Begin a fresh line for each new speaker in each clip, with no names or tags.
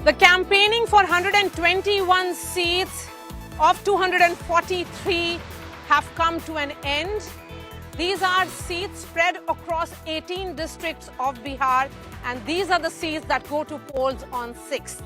The campaigning for 121 seats of 243 have come to an end. These are seats spread across 18 districts of Bihar, and these are the seats that go to polls on 6th,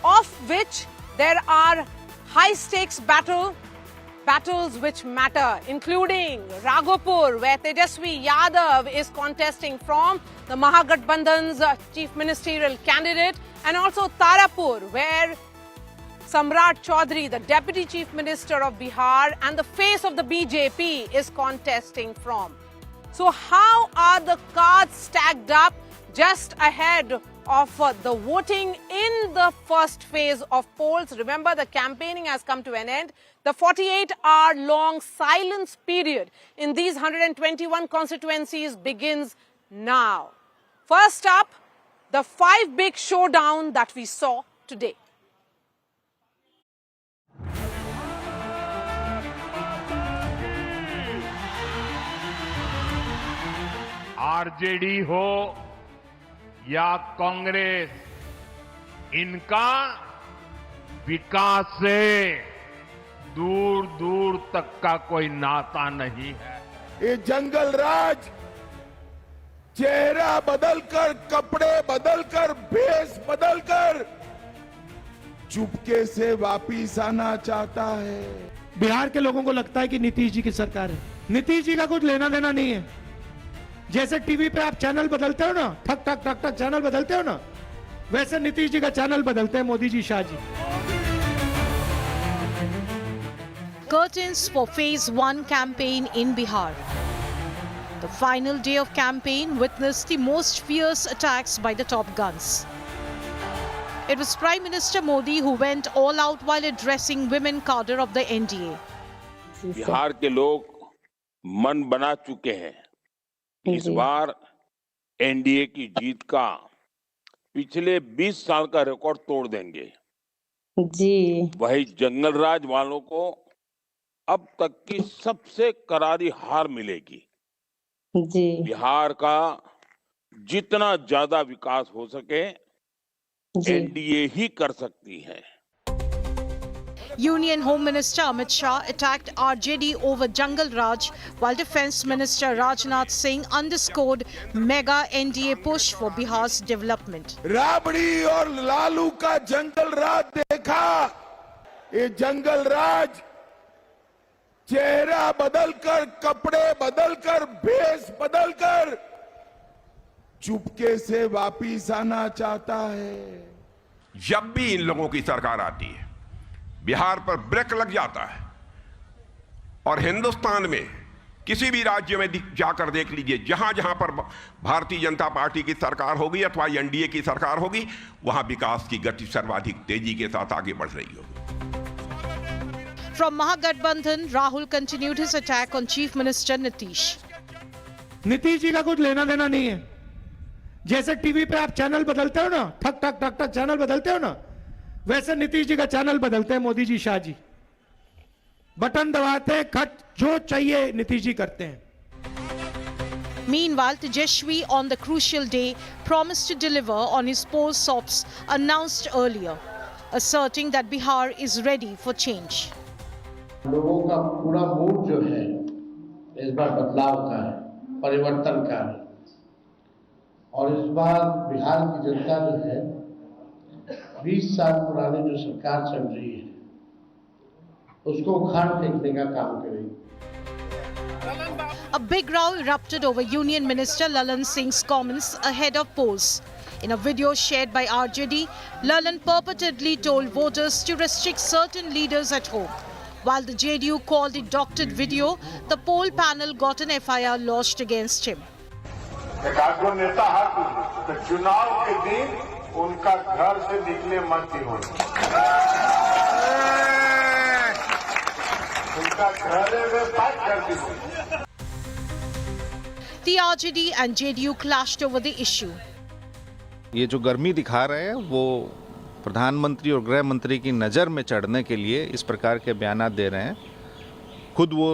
of which there are high-stakes battles which matter, including Raghopur, where Tejasvi Yadav is contesting from, the Mahagathbandhan's chief ministerial candidate, and also Tarapur, where Samrat Chaudhary, the Deputy Chief Minister of Bihar and the face of the BJP, is contesting from. So how are the cards stacked up just ahead of the voting in the first phase of polls? Remember, the campaigning has come to an end. The 48-hour-long silence period in these 121 constituencies begins now. First up, the 5 big showdown that we saw today.
RJD हो या कांग्रेस, इनका विकास से दूर दूर तक का कोई नाता नहीं है।
ये जंगल राज चेहरा बदलकर, कपड़े बदलकर, भेष बदलकर चुपके से वापिस आना चाहता है।
बिहार के लोगों को लगता है कि नीतीश जी की सरकार है। नीतीश जी का कुछ लेना देना नहीं है। जैसे टीवी पे आप चैनल बदलते हो ना, ठक ठक ठक ठक चैनल बदलते हो ना, वैसे नीतीश जी का चैनल बदलते हैं Modi ji, Shah ji.
Curtains for Phase 1 campaign in Bihar. The final day of campaign witnessed the most fierce attacks by the top guns. It was Prime Minister Modi who went all out while addressing women cadre of the NDA.
Bihar के लोग मन बना चुके हैं। इस बार NDA की जीत का पिछले 20 साल का रिकॉर्ड तोड़ देंगे
जी।
वही जंगल राज वालों को अब तक की सबसे करारी हार मिलेगी
जी।
बिहार का जितना ज्यादा विकास हो सके एनडीए ही कर सकती है।
Union Home Minister Amit Shah attacked RJD over Jungle Raj, while Defence Minister Rajnath Singh underscored mega NDA push for Bihar's development.
Rabri और लालू का जंगल राज देखा। ये जंगल राज चेहरा बदलकर, कपड़े बदलकर, भेष बदलकर चुपके से वापिस आना चाहता है।
जब भी इन लोगों की सरकार आती है बिहार पर ब्रेक लग जाता है, और हिंदुस्तान में किसी भी राज्य में जाकर देख लीजिए, जहां जहां पर भारतीय जनता पार्टी की सरकार होगी अथवा एनडीए की सरकार होगी, वहां विकास की गति सर्वाधिक तेजी के साथ आगे बढ़ रही होगी।
From Mahagathbandhan, Rahul continued his attack on Chief Minister Nitish.
Nitish ji का कुछ लेना देना नहीं है। जैसे टीवी पे आप चैनल बदलते हो ना, ठक ठक ठक ठक चैनल बदलते हो ना, वैसे नीतीश जी का चैनल बदलते हैं मोदी जी, शाह जी। बटन दबाते हैं, खट जो चाहिए नीतीश जी करते हैं।
Meanwhile, Tejasvi on the crucial day promised to deliver on his post ops announced earlier, asserting that Bihar is ready for change.
लोगों का पूरा मूड जो है इस बार बदलाव का है, परिवर्तन का है, और इस बार बिहार की जनता जो है 20 साल पुरानी जो सरकार चल रही है उसको उखाड़ फेंकने का काम करेगी।
A big row erupted over Union Minister Lalan Singh's comments ahead of polls. In a video shared by RJD, Lalan purportedly told voters to restrict certain leaders at home. While the JDU called it doctored video, the poll panel got an FIR lodged against him.
एक आदमी नेता है तो चुनाव के दिन उनका घर से निकले मत ही होना, उनका घर में बात करती होगी।
The RJD and JDU clashed over the issue.
ये जो गर्मी दिखा रहे हैं वो प्रधानमंत्री और गृह मंत्री की नज़र में चढ़ने के लिए इस प्रकार के बयान दे रहे हैं। खुद वो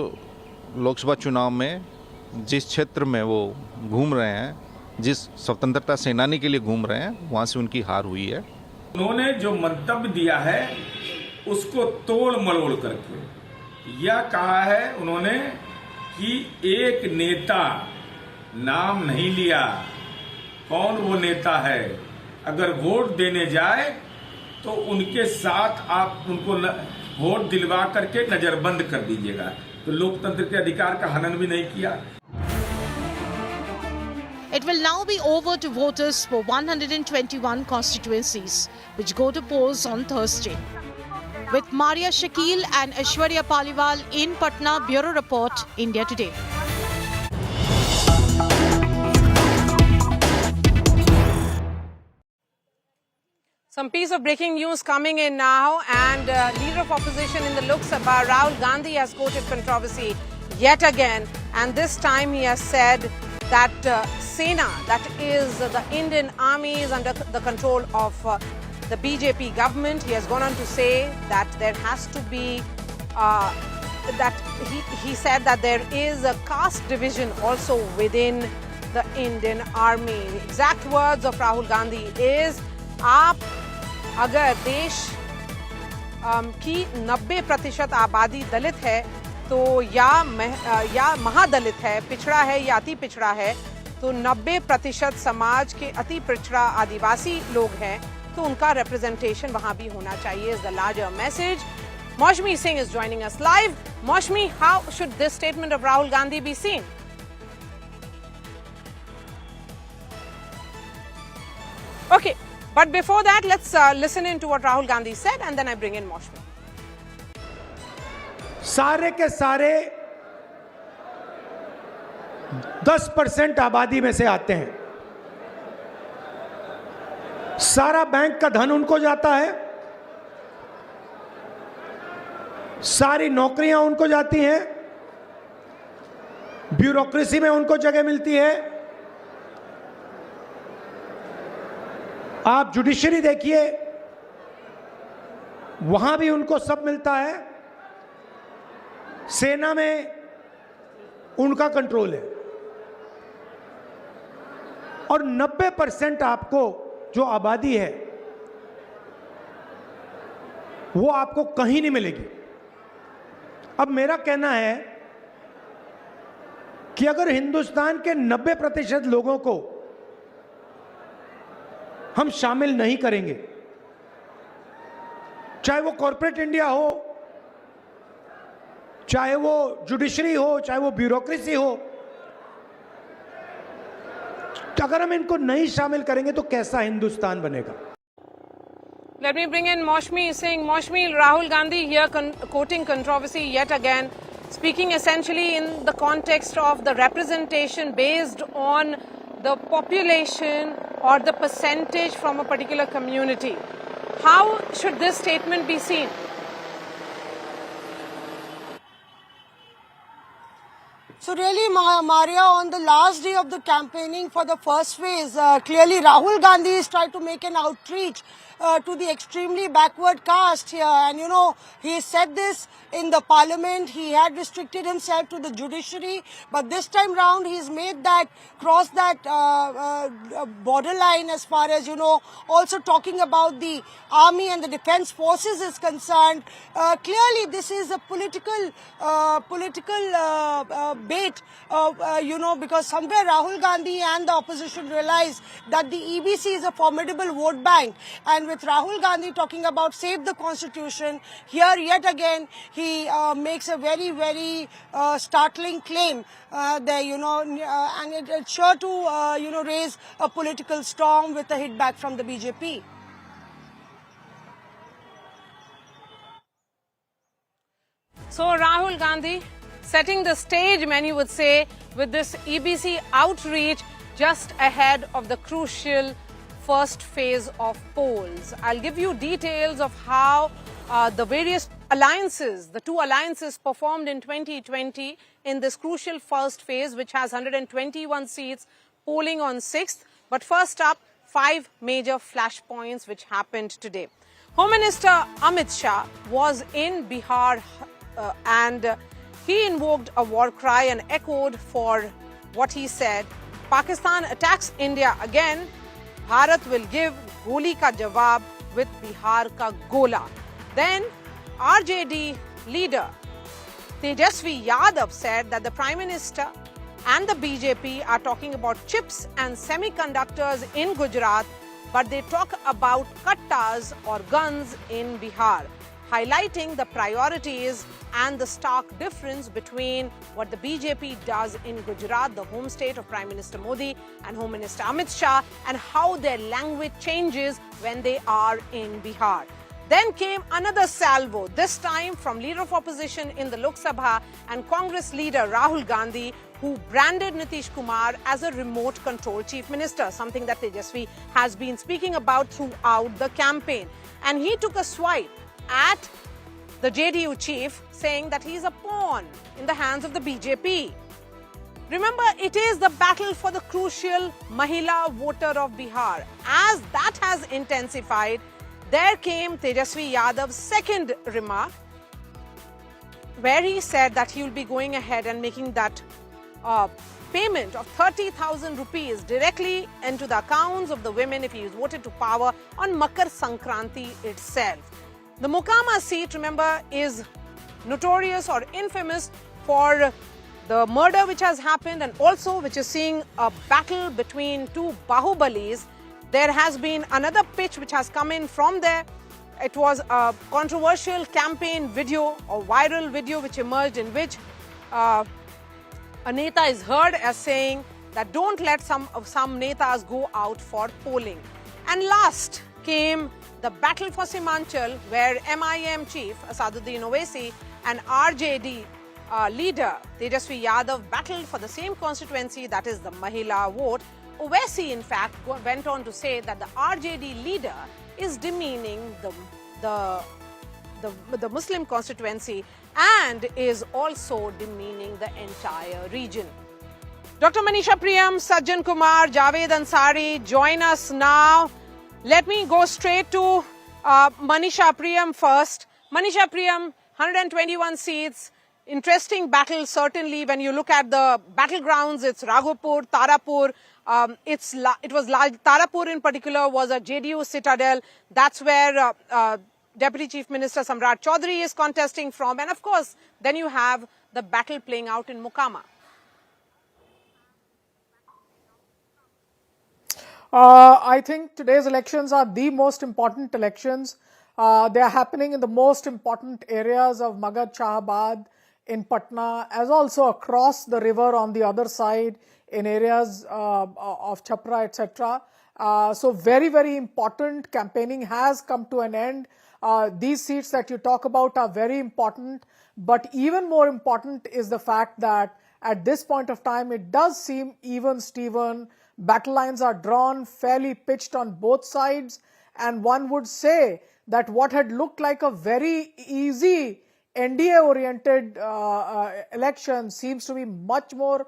लोकसभा चुनाव में जिस क्षेत्र में वो घूम रहे हैं, जिस स्वतंत्रता सेनानी के लिए घूम रहे हैं, वहाँ से उनकी हार हुई है।
उन्होंने जो मंतव्य दिया है उसको तोड़ मरोड़ करके यह कहा है उन्होंने कि एक नेता, नाम नहीं लिया कौन वो नेता है, अगर वोट देने जाए तो उनके साथ आप उनको वोट दिलवा करके नजरबंद कर दीजिएगा। तो लोकतंत्र के अधिकार का हनन भी नहीं किया।
It will now be over to voters for 121 constituencies, which go to polls on Thursday. With Maria Shakil and Aishwarya Paliwal in Patna, Bureau Report, India Today.
Some piece of breaking news coming in now, and leader of opposition in the Lok Sabha, Rahul Gandhi, has courted controversy yet again, and this time he has said that Sena, that is the Indian army, is under the control of the BJP government. He has gone on to say that there has to be, that he said that there is a caste division also within the Indian army. The exact words of Rahul Gandhi is, आप अगर देश की 90% आबादी दलित है तो या महादलित है, पिछड़ा है या अति पिछड़ा है, तो 90% समाज के अति पिछड़ा आदिवासी लोग हैं, तो उनका रिप्रेजेंटेशन वहां भी होना चाहिए, is the larger message. Maushmi Singh is joining us live. Maushmi, how should this statement of Rahul Gandhi be seen? Okay, but before that, let's listen in to what Rahul Gandhi said, and then I bring in Maushmi.
सारे के सारे 10% आबादी में से आते हैं, सारा bank का धन उनको जाता है, सारी नौकरियां उनको जाती हैं, ब्यूरोक्रेसी में उनको जगह मिलती है। आप जुडिशरी देखिए, वहां भी उनको सब मिलता है, सेना में उनका कंट्रोल है, और 90% आपको जो आबादी है वो आपको कहीं नहीं मिलेगी। अब मेरा कहना है कि अगर हिंदुस्तान के 90% लोगों को हम शामिल नहीं करेंगे, चाहे वो कॉर्पोरेट इंडिया हो, चाहे वो जुडिशरी हो, चाहे वो ब्यूरोक्रेसी हो, अगर हम इनको नहीं शामिल करेंगे तो कैसा हिंदुस्तान बनेगा?
Let me bring in Maushmi Singh. Maushmi, Rahul Gandhi here quoting controversy yet again, speaking essentially in the context of the representation based on the population or the percentage from a particular community. How should this statement be seen?
So really, Maria, on the last day of the campaigning for the first phase, clearly Rahul Gandhi is trying to make an outreach to the extremely backward caste here. And you know, he said this in the parliament. He had restricted himself to the judiciary. But this time round, he's made that, crossed that borderline as far as, you know, also talking about the army and the defense forces is concerned. Clearly, this is a political bait, you know, because somewhere Rahul Gandhi and the opposition realize that the EBC is a formidable vote bank. And with Rahul Gandhi talking about save the constitution, here yet again he makes a very, very startling claim there, you know, and it's sure to, you know, raise a political storm with a hit back from the BJP.
So Rahul Gandhi setting the stage, many would say, with this EBC outreach just ahead of the crucial first phase of polls. I'll give you details of how the various alliances, the two alliances performed in 2020 in this crucial first phase, which has 121 seats, polling on 6th. But first up, 5 major flashpoints which happened today. Home Minister Amit Shah was in Bihar and he invoked a war cry and echoed for what he said. Pakistan attacks India again. Bharat will give goli ka jawab with Bihar ka gola. Then RJD leader Tejasvi Yadav said that the Prime Minister and the BJP are talking about chips and semiconductors in Gujarat, but they talk about kattas or guns in Bihar, highlighting the priorities and the stark difference between what the BJP does in Gujarat, the home state of Prime Minister Modi and Home Minister Amit Shah, and how their language changes when they are in Bihar. Then came another salvo, this time from Leader of Opposition in the Lok Sabha and Congress leader Rahul Gandhi, who branded Nitish Kumar as a remote control chief minister, something that Tejasvi has been speaking about throughout the campaign. And he took a swipe at the JDU chief, saying that he is a pawn in the hands of the BJP. Remember, it is the battle for the crucial Mahila voter of Bihar. As that has intensified, there came Tejasvi Yadav's second remark, where he said that he will be going ahead and making that payment of 30,000 rupees directly into the accounts of the women if he is voted to power on Makar Sankranti itself. The Mokama seat, remember, is notorious or infamous for the murder which has happened, and also which is seeing a battle between two Bahubalis. There has been another pitch which has come in from there. It was a controversial campaign video or viral video which emerged, in which a neta is heard as saying that don't let some netas go out for polling. And last came the battle for Simanchal, where MIM chief Asaduddin Owaisi and RJD leader Tejasvi Yadav battled for the same constituency, that is the Mahila vote. Owaisi, in fact, went on to say that the RJD leader is demeaning the Muslim constituency and is also demeaning the entire region. Dr. Manisha Priyam, Sajjan Kumar, Javed Ansari join us now. Let me go straight to Manisha Priyam first. Manisha Priyam, 121 seats. Interesting battle, certainly. When you look at the battlegrounds, it's Raghupur, Tarapur. Tarapur in particular was a JDU citadel. That's where Deputy Chief Minister Samrat Chaudhary is contesting from. And of course, then you have the battle playing out in Mokama.
I think today's elections are the most important elections. They are happening in the most important areas of Magad Shahabad in Patna, as also across the river on the other side in areas of Chhapra, etc. So very, very important. Campaigning has come to an end. These seats that you talk about are very important, but even more important is the fact that at this point of time, it does seem even Steven. Battle lines are drawn, fairly pitched on both sides, and one would say that what had looked like a very easy NDA-oriented election seems to be much more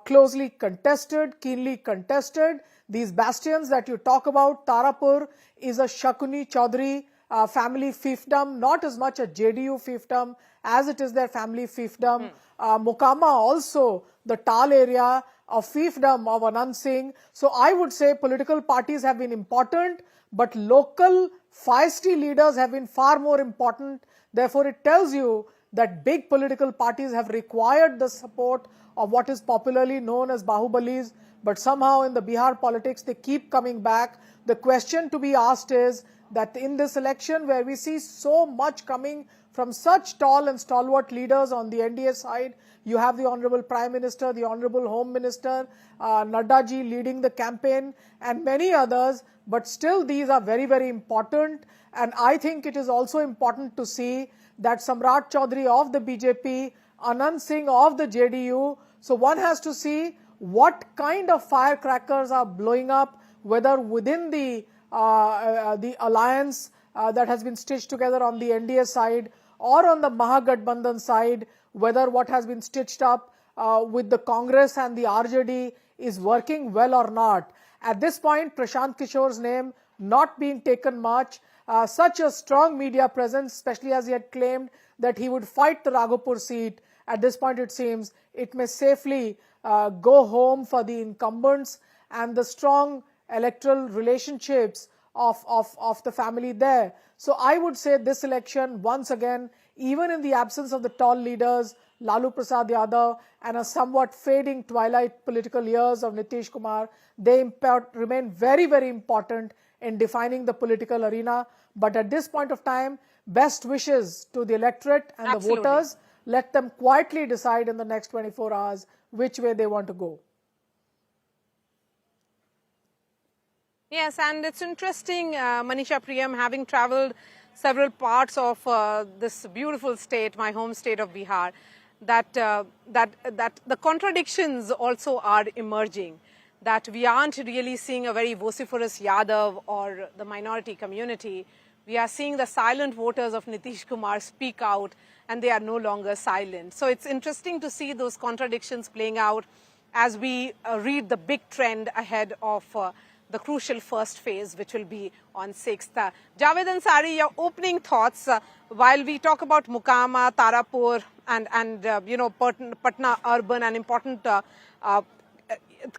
closely contested, keenly contested. These bastions that you talk about, Tarapur is a Shakuni Chaudhary family fiefdom, not as much a JDU fiefdom as it is their family fiefdom. Mokama also, the Tal area, a fiefdom of Anand Singh. So I would say political parties have been important, but local feisty leaders have been far more important. Therefore, it tells you that big political parties have required the support of what is popularly known as Bahubalis, but somehow in the Bihar politics, they keep coming back. The question to be asked is that in this election, where we see so much coming from such tall and stalwart leaders on the NDA side, you have the Honorable Prime Minister, the Honorable Home Minister, Nadda ji leading the campaign, and many others, but still these are very, very important. And I think it is also important to see that Samrat Chaudhary of the BJP, Anand Singh of the JDU, so one has to see what kind of firecrackers are blowing up, whether within the alliance that has been stitched together on the NDA side or on the Mahagathbandhan side, whether what has been stitched up with the Congress and the RJD is working well or not. At this point, Prashant Kishore's name not being taken much, such a strong media presence, especially as he had claimed that he would fight the Raghupur seat. At this point, it seems it may safely go home for the incumbents, and the strong electoral relationships of the family there. So I would say this election, once again, even in the absence of the tall leaders, Lalu Prasad Yadav, and a somewhat fading twilight political years of Nitish Kumar, they remain very, very important in defining the political arena. But at this point of time, best wishes to the electorate and the voters. Let them quietly decide in the next 24 hours which way they want to go.
Yes, and it's interesting, Manisha Priyam, having traveled several parts of this beautiful state, my home state of Bihar, that the contradictions also are emerging, that we aren't really seeing a very vociferous Yadav or the minority community. We are seeing the silent voters of Nitish Kumar speak out, and they are no longer silent. So it's interesting to see those contradictions playing out as we read the big trend ahead of the crucial first phase, which will be on 6th. Javed Ansari, your opening thoughts while we talk about Mukama, Tarapur, and Patna urban and important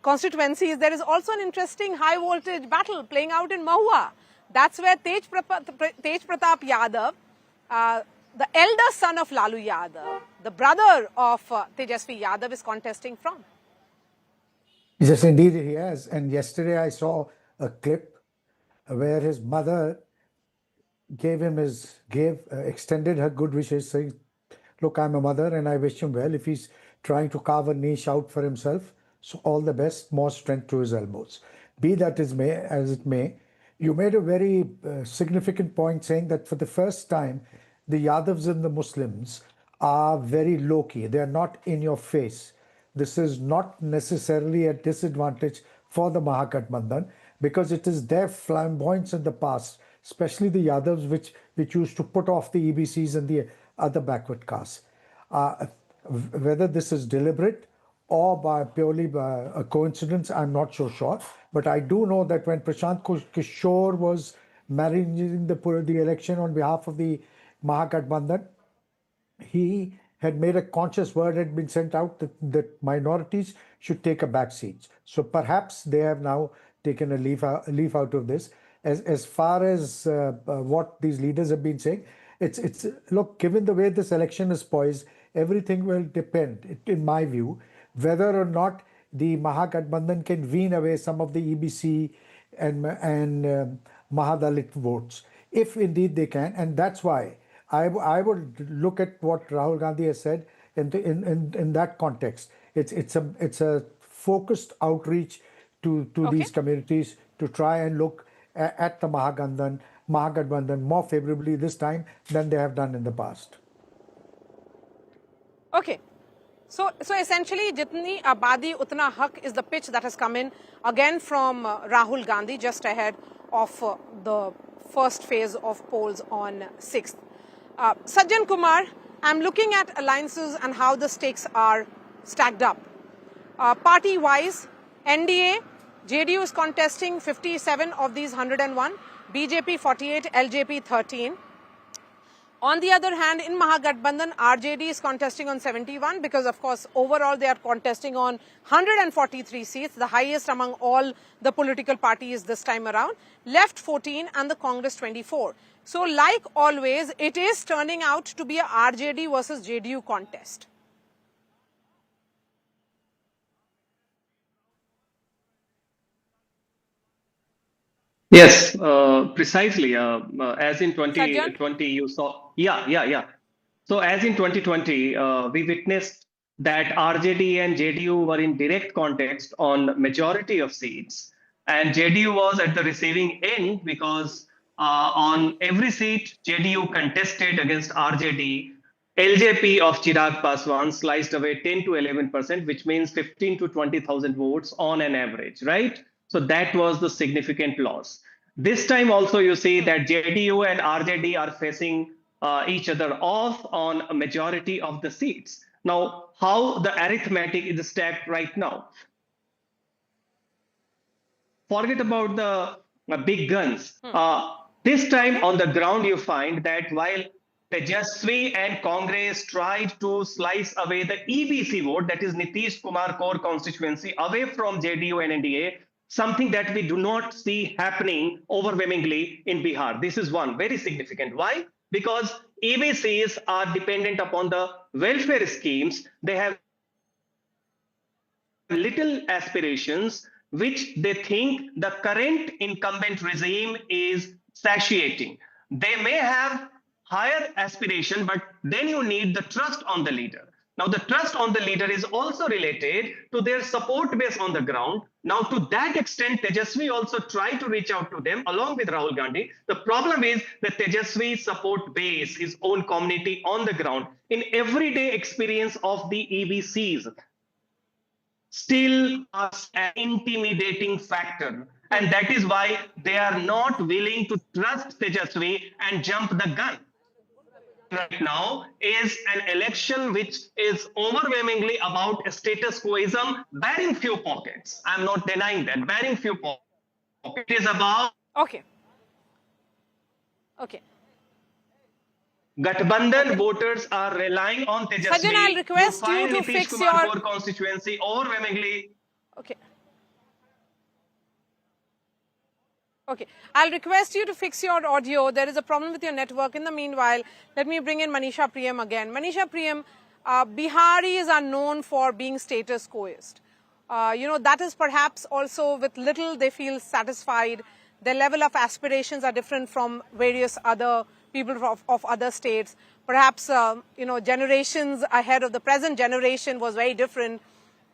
constituencies. There is also an interesting high voltage battle playing out in Mahua. That's where Tej Pratap Yadav, the elder son of Lalu Yadav, the brother of Tejasvi Yadav, is contesting from.
Yes, indeed he has. And yesterday I saw a clip where his mother extended her good wishes, saying, "Look, I'm a mother and I wish him well. If he's trying to carve a niche out for himself, so all the best, more strength to his elbows." Be that as it may, you made a very significant point saying that for the first time, the Yadavs and the Muslims are very low-key. They are not in your face. This is not necessarily a disadvantage for the Mahagathbandhan because it is their flamboyance in the past, especially the Yadavs, which used to put off the EBCs and the other backward castes. Whether this is deliberate or purely by a coincidence, I'm not so sure. But I do know that when Prashant Kishore was managing the election on behalf of the Mahagathbandhan, he had made a conscious word had been sent out that minorities should take a back seat. So perhaps they have now taken a leaf out of this. As far as what these leaders have been saying, it's look, given the way this election is poised, everything will depend, in my view, whether or not the Mahagathbandhan can wean away some of the EBC and Mahadalit votes, if indeed they can, and that's why I would look at what Rahul Gandhi has said in that context. It's a focused outreach to these communities to try and look at the Mahagathbandhan more favorably this time than they have done in the past.
Okay. So essentially, Jitni Abadi Utna Haq is the pitch that has come in again from Rahul Gandhi just ahead of the first phase of polls on 6th. Sajjan Kumar, I'm looking at alliances and how the stakes are stacked up. Party-wise, NDA, JDU is contesting 57 of these 101, BJP 48, LJP 13. On the other hand, in Mahagathbandhan, RJD is contesting on 71 because, of course, overall they are contesting on 143 seats, the highest among all the political parties this time around. Left 14 and the Congress 24. So, like always, it is turning out to be a RJD versus JDU contest.
Yes, precisely. As in 2020, you saw. Yeah. So as in 2020, we witnessed that RJD and JDU were in direct contest on majority of seats. And JDU was at the receiving end because on every seat, JDU contested against RJD. LJP of Chirag Paswan sliced away 10 to 11%, which means 15 to 20,000 votes on an average, right? So that was the significant loss. This time also you see that JDU and RJD are facing each other off on a majority of the seats. Now, how the arithmetic is stacked right now? Forget about the big guns. This time on the ground, you find that while Tejasvi and Congress tried to slice away the EBC vote, that is Nitish Kumar core constituency, away from JDU and NDA, something that we do not see happening overwhelmingly in Bihar. This is one very significant. Why? Because EBCs are dependent upon the welfare schemes. They have little aspirations, which they think the current incumbent regime is satiating. They may have higher aspiration, but then you need the trust on the leader. Now, the trust on the leader is also related to their support base on the ground. Now, to that extent, Tejasvi also tried to reach out to them along with Rahul Gandhi. The problem is that Tejasvi's support base, his own community on the ground, in everyday experience of the EBCs, still as an intimidating factor. And that is why they are not willing to trust Tejasvi and jump the gun. Right now is an election which is overwhelmingly about status quoism, barring few pockets. I'm not denying that, barring few pockets. It is about
Okay.
Gathbandhan voters are relying on Tejasvi.
Sajjan, I'll request you to
Nitish
fix
Kumar
your...
core constituency overwhelmingly.
Okay, I'll request you to fix your audio. There is a problem with your network. In the meanwhile, let me bring in Manisha Priyam again. Manisha Priyam, Biharis are known for being status quoist. That is perhaps also with little they feel satisfied. Their level of aspirations are different from various other people of other states. Perhaps, generations ahead of the present generation was very different.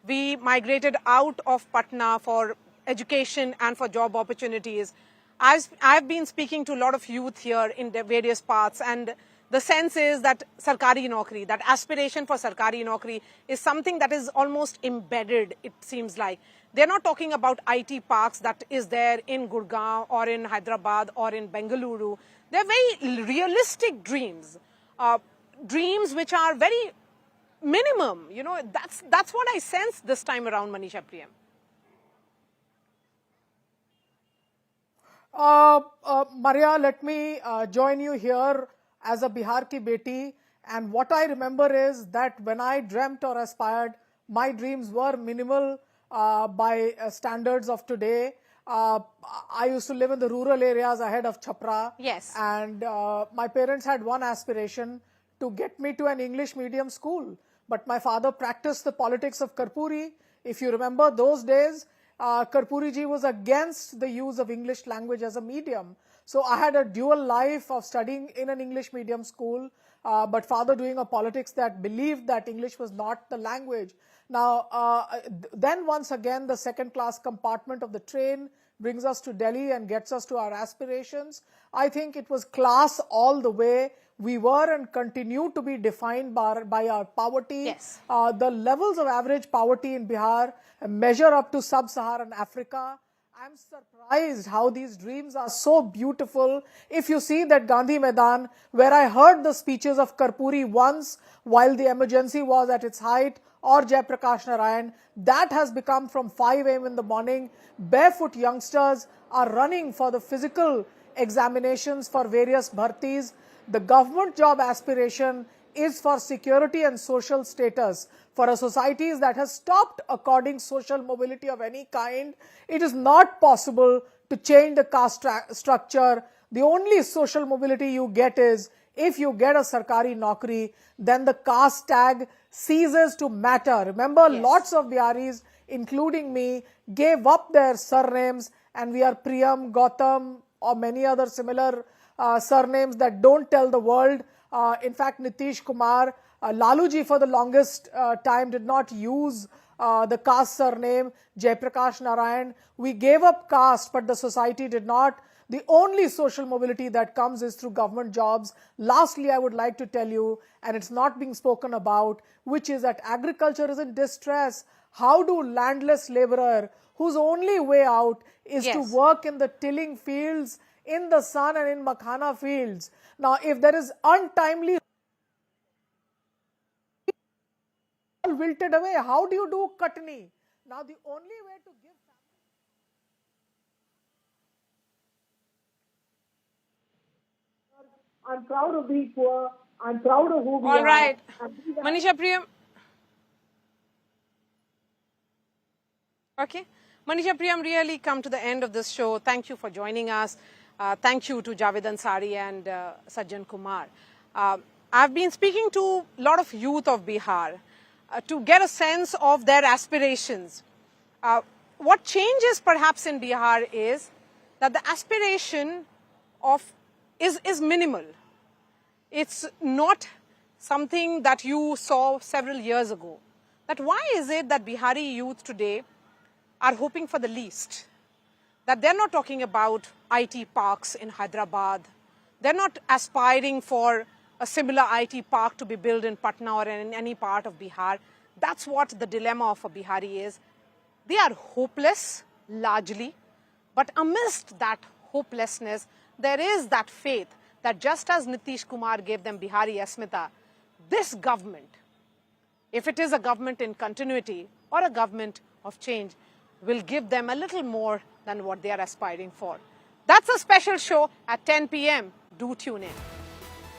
We migrated out of Patna for education and for job opportunities. I've been speaking to a lot of youth here in the various parts, and the sense is that sarkari naukri, that aspiration for sarkari naukri is something that is almost embedded, it seems like. They're not talking about IT parks that is there in Gurgaon or in Hyderabad or in Bengaluru. They're very realistic dreams, dreams which are very minimum. That's what I sense this time around, Manisha Priyam.
Maria, let me join you here as a Bihar ki beti. And what I remember is that when I dreamt or aspired, my dreams were minimal by standards of today. I used to live in the rural areas ahead of Chhapra.
Yes.
And my parents had one aspiration, to get me to an English medium school. But my father practiced the politics of Karpuri. If you remember those days, Karpuri ji was against the use of English language as a medium. So I had a dual life of studying in an English medium school, but father doing a politics that believed that English was not the language. Now, then once again, the second class compartment of the train brings us to Delhi and gets us to our aspirations. I think it was class all the way. We were and continue to be defined by our poverty.
Yes.
The levels of average poverty in Bihar measure up to sub-Saharan Africa. I'm surprised how these dreams are so beautiful. If you see that Gandhi Maidan, where I heard the speeches of Karpuri once while the emergency was at its height, or Jaiprakash Narayan, that has become from 5 a.m. in the morning. Barefoot youngsters are running for the physical examinations for various bhartis. The government job aspiration is for security and social status. For a society that has stopped according social mobility of any kind, it is not possible to change the caste structure. The only social mobility you get is if you get a sarkari naukri, then the caste tag ceases to matter. Remember, lots of Biharis, including me, gave up their surnames, and we are Priyam, Gautam, or many other similar surnames that don't tell the world. In fact, Nitish Kumar, Laluji for the longest time did not use the caste surname, Jaiprakash Narayan. We gave up caste, but the society did not. The only social mobility that comes is through government jobs. Lastly, I would like to tell you, and it's not being spoken about, which is that agriculture is in distress. How do landless laborer, whose only way out is to work in the tilling fields, in the sun and in makhana fields. Now, if there is untimely wilted away, how do you do Katni? Now, the only way to give...
I'm proud of being poor. I'm proud of who we are.
All right. Manisha Priyam. Okay. Manisha Priyam, really come to the end of this show. Thank you for joining us. Thank you to Javed Ansari and Sajjan Kumar. I've been speaking to a lot of youth of Bihar to get a sense of their aspirations. What changes perhaps in Bihar is that the aspiration is minimal. It's not something that you saw several years ago. That why is it that Bihari youth today are hoping for the least? That they're not talking about IT parks in Hyderabad. They're not aspiring for a similar IT park to be built in Patna or in any part of Bihar. That's what the dilemma of a Bihari is. They are hopeless, largely, but amidst that hopelessness, there is that faith that just as Nitish Kumar gave them Bihari Asmita, this government, if it is a government in continuity or a government of change, will give them a little more than what they are aspiring for. That's a special show at 10 p.m. Do tune in.